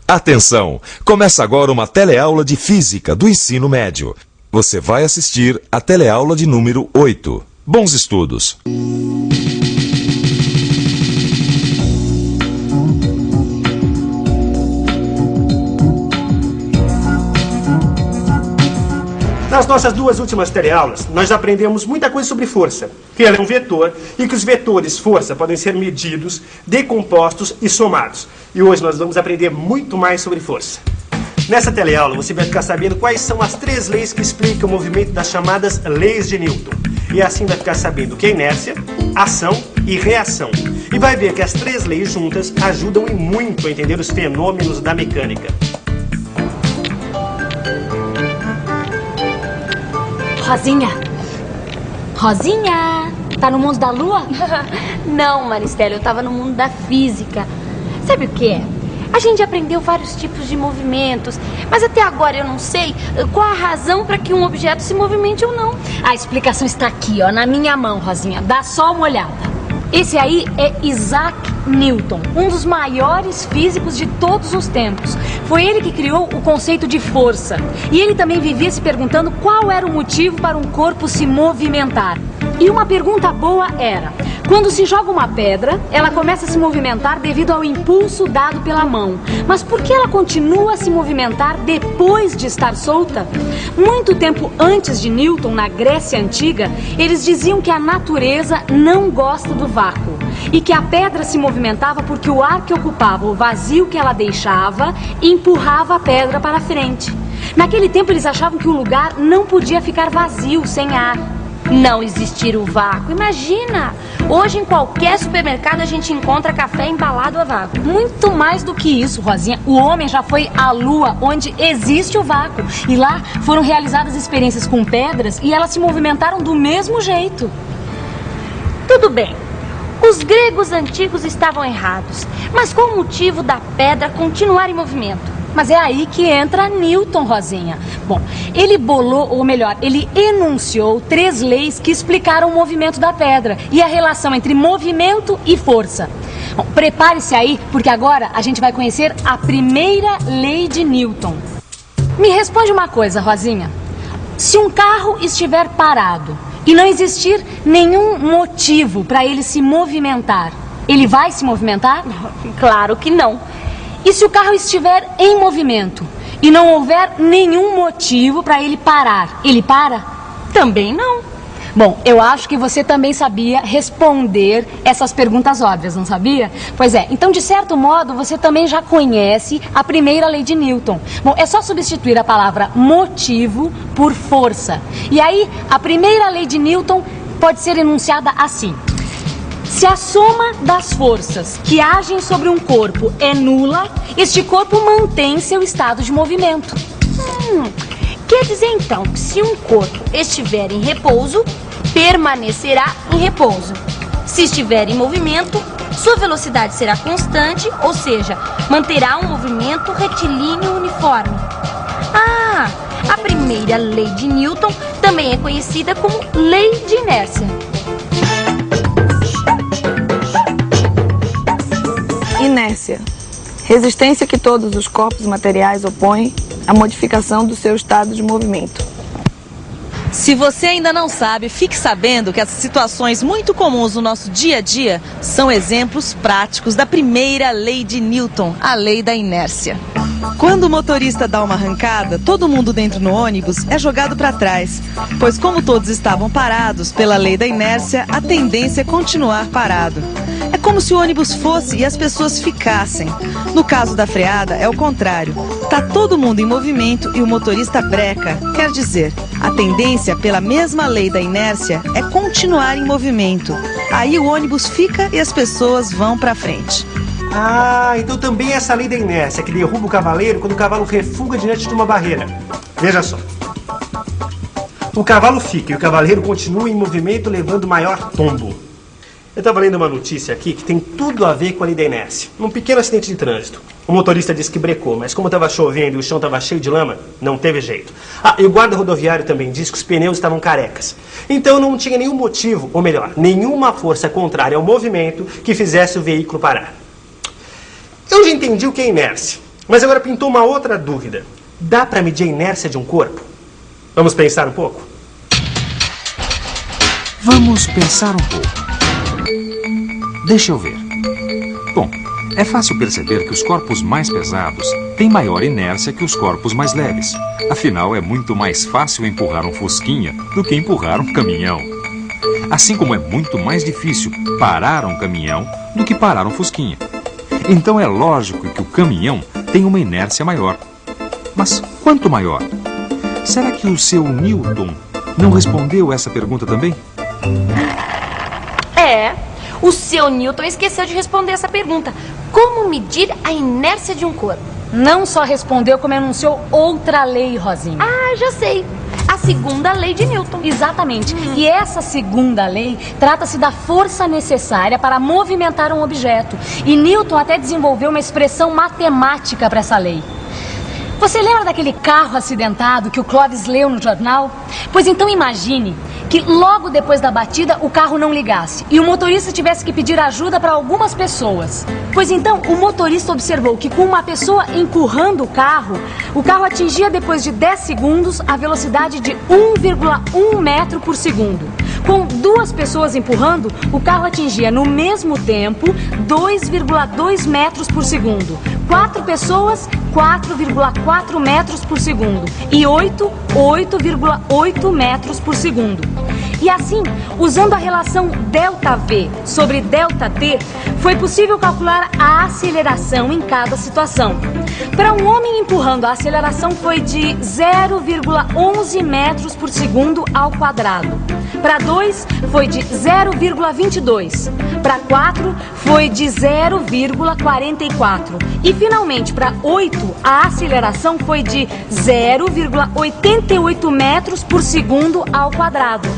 Atenção! Começa agora uma teleaula de Física do Ensino Médio. Você vai assistir a teleaula de número 8. Bons estudos! Nas nossas duas últimas teleaulas, nós aprendemos muita coisa sobre força, que ela é um vetor e que os vetores força podem ser medidos, decompostos e somados. E hoje nós vamos aprender muito mais sobre força. Nessa teleaula você vai ficar sabendo quais são as 3 leis que explicam o movimento das chamadas leis de Newton. E assim vai ficar sabendo o que é inércia, ação e reação. E vai ver que as 3 leis juntas ajudam e muito a entender os fenômenos da mecânica. Rosinha! Rosinha! Tá no mundo da lua? Não, Maristela, eu tava no mundo da física. Sabe o que é? A gente aprendeu vários tipos de movimentos, mas até agora eu não sei qual a razão para que um objeto se movimente ou não. A explicação está aqui, ó, na minha mão, Rosinha. Dá só uma olhada. Esse aí é Isaac Newton, um dos maiores físicos de todos os tempos. Foi ele que criou o conceito de força. E ele também vivia se perguntando qual era o motivo para um corpo se movimentar. E uma pergunta boa era: quando se joga uma pedra, ela começa a se movimentar devido ao impulso dado pela mão. Mas por que ela continua a se movimentar depois de estar solta? Muito tempo antes de Newton, na Grécia Antiga, eles diziam que a natureza não gosta do vácuo e que a pedra se movimentava porque o ar que ocupava o vazio que ela deixava empurrava a pedra para frente. Naquele tempo eles achavam que o lugar não podia ficar vazio, sem ar. Não existir o vácuo. Imagina! Hoje em qualquer supermercado a gente encontra café embalado a vácuo. Muito mais do que isso, Rosinha. O homem já foi à Lua, onde existe o vácuo. E lá foram realizadas experiências com pedras e elas se movimentaram do mesmo jeito. Tudo bem. Os gregos antigos estavam errados. Mas qual o motivo da pedra continuar em movimento? Mas é aí que entra Newton, Rosinha. Bom, ele bolou, ou melhor, ele enunciou 3 leis que explicaram o movimento da pedra e a relação entre movimento e força. Bom, prepare-se aí, porque agora a gente vai conhecer a primeira lei de Newton. Me responde uma coisa, Rosinha. Se um carro estiver parado e não existir nenhum motivo para ele se movimentar, ele vai se movimentar? Claro que não. E se o carro estiver em movimento e não houver nenhum motivo para ele parar, ele para? Também não. Bom, eu acho que você também sabia responder essas perguntas óbvias, não sabia? Pois é, então de certo modo você também já conhece a primeira lei de Newton. Bom, é só substituir a palavra motivo por força. E aí, a primeira lei de Newton pode ser enunciada assim: se a soma das forças que agem sobre um corpo é nula, este corpo mantém seu estado de movimento. Quer dizer então que se um corpo estiver em repouso, permanecerá em repouso. Se estiver em movimento, sua velocidade será constante, ou seja, manterá um movimento retilíneo uniforme. A primeira lei de Newton também é conhecida como lei de inércia. Inércia. Resistência que todos os corpos materiais opõem à modificação do seu estado de movimento. Se você ainda não sabe, fique sabendo que essas situações muito comuns no nosso dia a dia são exemplos práticos da primeira lei de Newton, a lei da inércia. Quando o motorista dá uma arrancada, todo mundo dentro no ônibus é jogado para trás, pois como todos estavam parados pela lei da inércia, a tendência é continuar parado. É como se o ônibus fosse e as pessoas ficassem. No caso da freada, é o contrário. Tá todo mundo em movimento e o motorista breca. Quer dizer, a tendência, pela mesma lei da inércia, é continuar em movimento. Aí o ônibus fica e as pessoas vão para frente. Então também é essa lei da inércia que derruba o cavaleiro quando o cavalo refuga diante de uma barreira. Veja só. O cavalo fica e o cavaleiro continua em movimento, levando maior tombo. Eu estava lendo uma notícia aqui que tem tudo a ver com a lei da inércia. Num pequeno acidente de trânsito. O motorista disse que brecou, mas como estava chovendo e o chão estava cheio de lama, não teve jeito. E o guarda rodoviário também disse que os pneus estavam carecas. Então não tinha nenhum motivo, ou melhor, nenhuma força contrária ao movimento que fizesse o veículo parar. Eu já entendi o que é inércia. Mas agora pintou uma outra dúvida. Dá para medir a inércia de um corpo? Vamos pensar um pouco? Vamos pensar um pouco. Deixa eu ver. Bom, é fácil perceber que os corpos mais pesados têm maior inércia que os corpos mais leves. Afinal, é muito mais fácil empurrar um fusquinha do que empurrar um caminhão. Assim como é muito mais difícil parar um caminhão do que parar um fusquinha. Então é lógico que o caminhão tem uma inércia maior. Mas quanto maior? Será que o seu Newton não respondeu essa pergunta também? O seu Newton esqueceu de responder essa pergunta. Como medir a inércia de um corpo? Não só respondeu, como enunciou outra lei, Rosinha. Ah, já sei. A segunda lei de Newton. Exatamente. E essa segunda lei trata-se da força necessária para movimentar um objeto. E Newton até desenvolveu uma expressão matemática para essa lei. Você lembra daquele carro acidentado que o Clóvis leu no jornal? Pois então imagine que logo depois da batida o carro não ligasse e o motorista tivesse que pedir ajuda para algumas pessoas. Pois então o motorista observou que com uma pessoa empurrando o carro atingia depois de 10 segundos a velocidade de 1,1 metro por segundo. Com 2 pessoas empurrando, o carro atingia no mesmo tempo 2,2 metros por segundo. 4 pessoas, 4,4 metros por segundo. E 8,8 metros por segundo. E assim, usando a relação ΔV sobre ΔT, foi possível calcular a aceleração em cada situação. Para um homem empurrando, a aceleração foi de 0,11 metros por segundo ao quadrado. Para 2, foi de 0,22. Para 4, foi de 0,44. E finalmente, para 8, a aceleração foi de 0,88 metros por segundo ao quadrado.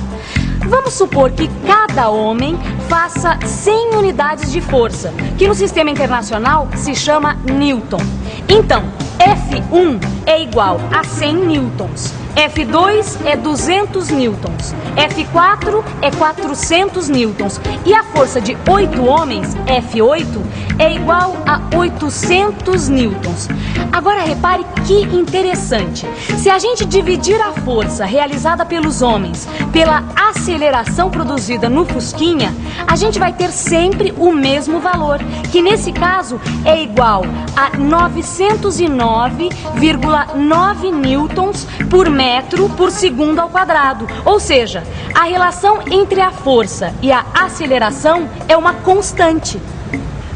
Vamos supor que cada homem faça 100 unidades de força, que no sistema internacional se chama Newton. Então, F1 é igual a 100 newtons. F2 é 200 newtons, F4 é 400 newtons e a força de 8 homens, F8, é igual a 800 newtons. Agora repare que interessante. Se a gente dividir a força realizada pelos homens pela aceleração produzida no fusquinha, a gente vai ter sempre o mesmo valor, que nesse caso é igual a 909,9 newtons por metro por segundo ao quadrado. Ou seja, a relação entre a força e a aceleração é uma constante.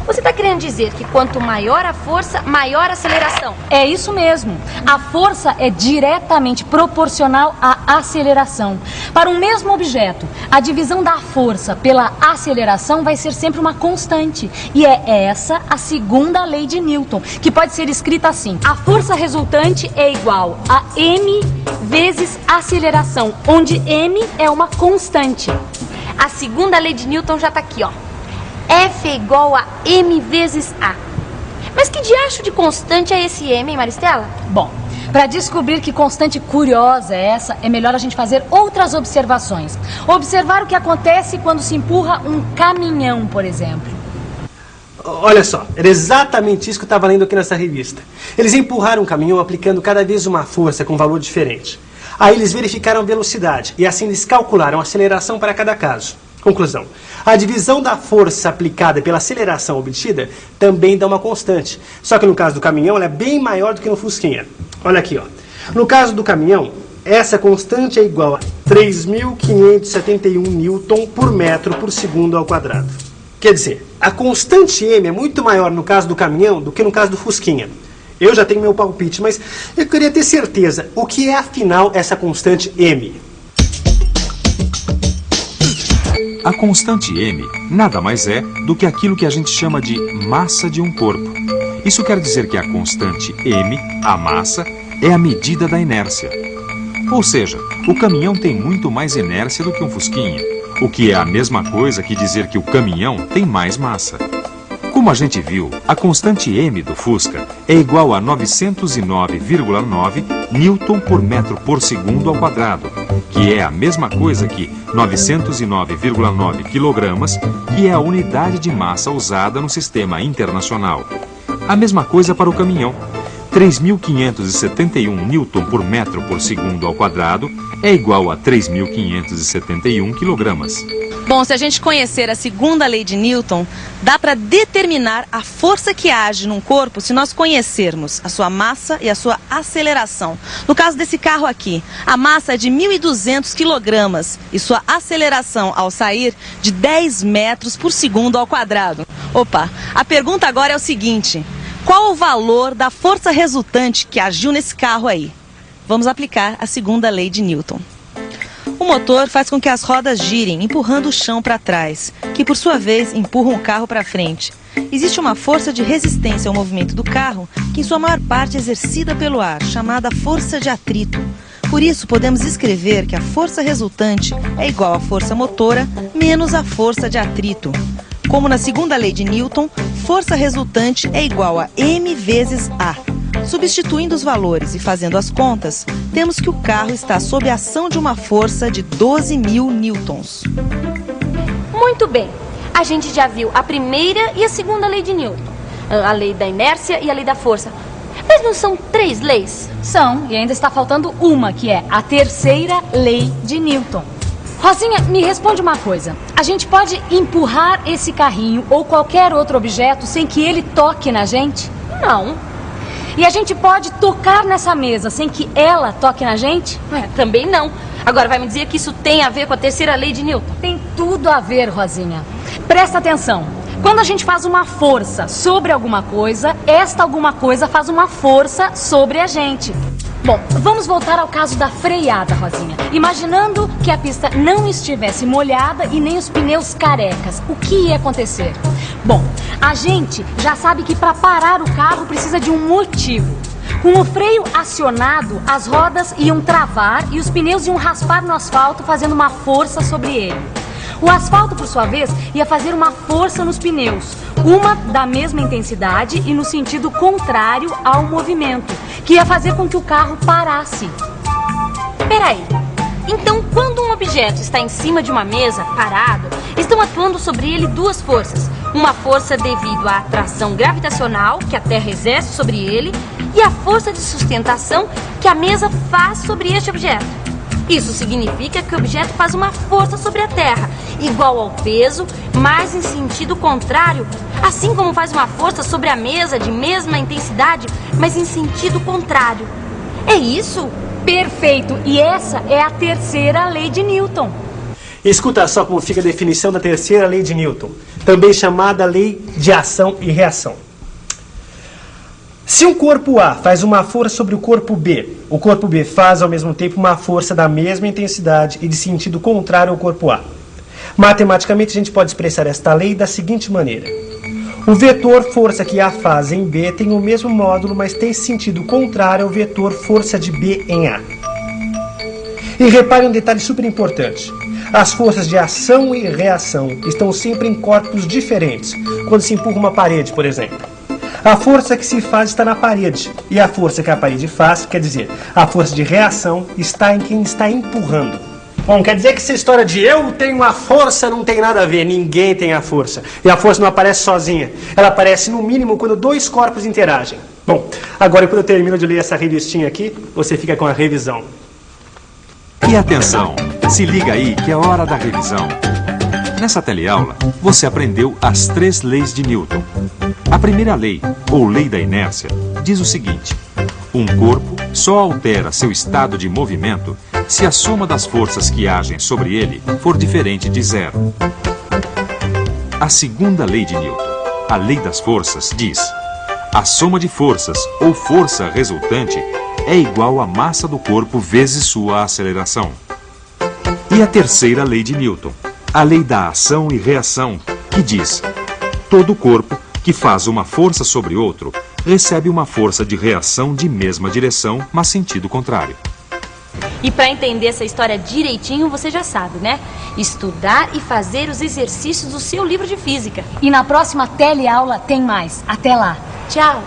Você está querendo dizer que quanto maior a força, maior a aceleração? É isso mesmo. A força é diretamente proporcional à aceleração. Para um mesmo objeto, a divisão da força pela aceleração vai ser sempre uma constante. E é essa a segunda lei de Newton, que pode ser escrita assim: a força resultante é igual a m vezes aceleração, onde m é uma constante. A segunda lei de Newton já está aqui, ó. F é igual a m vezes a. Mas que diacho de constante é esse m, hein, Maristela? Bom, para descobrir que constante curiosa é essa, é melhor a gente fazer outras observações. Observar o que acontece quando se empurra um caminhão, por exemplo. Olha só, era exatamente isso que eu estava lendo aqui nessa revista. Eles empurraram um caminhão aplicando cada vez uma força com um valor diferente. Aí eles verificaram a velocidade e assim eles calcularam a aceleração para cada caso. Conclusão: a divisão da força aplicada pela aceleração obtida também dá uma constante. Só que no caso do caminhão ela é bem maior do que no fusquinha. Olha aqui, ó. No caso do caminhão, essa constante é igual a 3.571 newton por metro por segundo ao quadrado. Quer dizer, a constante m é muito maior no caso do caminhão do que no caso do fusquinha. Eu já tenho meu palpite, mas eu queria ter certeza. O que é afinal essa constante m? A constante m nada mais é do que aquilo que a gente chama de massa de um corpo. Isso quer dizer que a constante m, a massa, é a medida da inércia. Ou seja, o caminhão tem muito mais inércia do que um fusquinha, o que é a mesma coisa que dizer que o caminhão tem mais massa. Como a gente viu, a constante m do Fusca é igual a 909,9 newton por metro por segundo ao quadrado, que é a mesma coisa que 909,9 quilogramas, que é a unidade de massa usada no sistema internacional. A mesma coisa para o caminhão, 3.571 Newton por metro por segundo ao quadrado é igual a 3.571 quilogramas. Bom, se a gente conhecer a segunda lei de Newton, dá para determinar a força que age num corpo se nós conhecermos a sua massa e a sua aceleração. No caso desse carro aqui, a massa é de 1.200 quilogramas e sua aceleração ao sair de 10 metros por segundo ao quadrado. Opa, a pergunta agora é o seguinte: qual o valor da força resultante que agiu nesse carro aí? Vamos aplicar a segunda lei de Newton. O motor faz com que as rodas girem, empurrando o chão para trás, que por sua vez empurram o carro para frente. Existe uma força de resistência ao movimento do carro, que em sua maior parte é exercida pelo ar, chamada força de atrito. Por isso, podemos escrever que a força resultante é igual à força motora menos a força de atrito. Como na segunda lei de Newton, força resultante é igual a m vezes A. Substituindo os valores e fazendo as contas, temos que o carro está sob a ação de uma força de 12.000 newtons. Muito bem, a gente já viu a primeira e a segunda lei de Newton, a lei da inércia e a lei da força. Mas não são 3 leis? São, e ainda está faltando uma, que é a terceira lei de Newton. Rosinha, me responde uma coisa. A gente pode empurrar esse carrinho ou qualquer outro objeto sem que ele toque na gente? Não. E a gente pode tocar nessa mesa sem que ela toque na gente? Também não. Agora vai me dizer que isso tem a ver com a terceira lei de Newton? Tem tudo a ver, Rosinha. Presta atenção. Quando a gente faz uma força sobre alguma coisa, esta alguma coisa faz uma força sobre a gente. Bom, vamos voltar ao caso da freada, Rosinha. Imaginando que a pista não estivesse molhada e nem os pneus carecas, o que ia acontecer? Bom, a gente já sabe que para parar o carro precisa de um motivo. Com o freio acionado, as rodas iam travar e os pneus iam raspar no asfalto, fazendo uma força sobre ele. O asfalto, por sua vez, ia fazer uma força nos pneus, uma da mesma intensidade e no sentido contrário ao movimento, que ia fazer com que o carro parasse. Peraí, então quando um objeto está em cima de uma mesa, parado, estão atuando sobre ele 2 forças. Uma força devido à atração gravitacional que a Terra exerce sobre ele e a força de sustentação que a mesa faz sobre este objeto. Isso significa que o objeto faz uma força sobre a Terra, igual ao peso, mas em sentido contrário, assim como faz uma força sobre a mesa de mesma intensidade, mas em sentido contrário. É isso? Perfeito! E essa é a terceira lei de Newton. Escuta só como fica a definição da terceira lei de Newton, também chamada lei de ação e reação. Se um corpo A faz uma força sobre o corpo B faz ao mesmo tempo uma força da mesma intensidade e de sentido contrário ao corpo A. Matematicamente, a gente pode expressar esta lei da seguinte maneira: o vetor força que A faz em B tem o mesmo módulo, mas tem sentido contrário ao vetor força de B em A. E repare um detalhe super importante: as forças de ação e reação estão sempre em corpos diferentes, quando se empurra uma parede, por exemplo. A força que se faz está na parede, e a força que a parede faz, quer dizer, a força de reação está em quem está empurrando. Bom, quer dizer que essa história de eu tenho a força não tem nada a ver, ninguém tem a força. E a força não aparece sozinha, ela aparece no mínimo quando 2 corpos interagem. Bom, agora quando eu termino de ler essa revistinha aqui, você fica com a revisão. E atenção, se liga aí que é hora da revisão. Nessa teleaula, você aprendeu as 3 leis de Newton. A primeira lei, ou lei da inércia, diz o seguinte: um corpo só altera seu estado de movimento se a soma das forças que agem sobre ele for diferente de 0. A segunda lei de Newton, a lei das forças, diz: a soma de forças, ou força resultante, é igual à massa do corpo vezes sua aceleração. E a terceira lei de Newton, a lei da ação e reação, que diz: todo corpo que faz uma força sobre outro recebe uma força de reação de mesma direção, mas sentido contrário. E para entender essa história direitinho, você já sabe, né? Estudar e fazer os exercícios do seu livro de física. E na próxima teleaula tem mais. Até lá. Tchau!